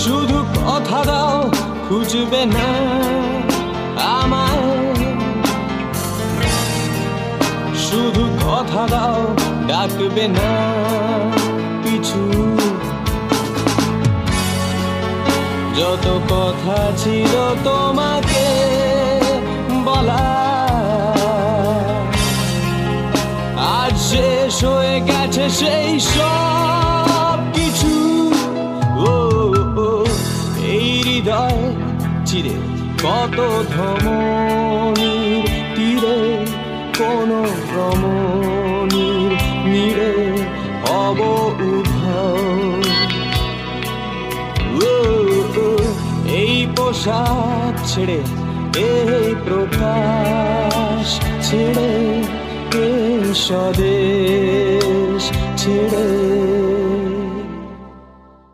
শুধু কথা দাও খুঁজবে না আমায়, শুধু কথা দাও ডাকবে না পিছু। যত কথা ছিল তোমাকে বলা আজ শেষ হয়ে গেছে সেই সব কিছু। ও এই হৃদয় চিরে কত ধমনীর তীরে কোন রমণীর নীড়ে হব উধাও। এই পোশাক ছেড়ে এই প্রকাশ ছেড়ে এই স্বদেশ ছেড়ে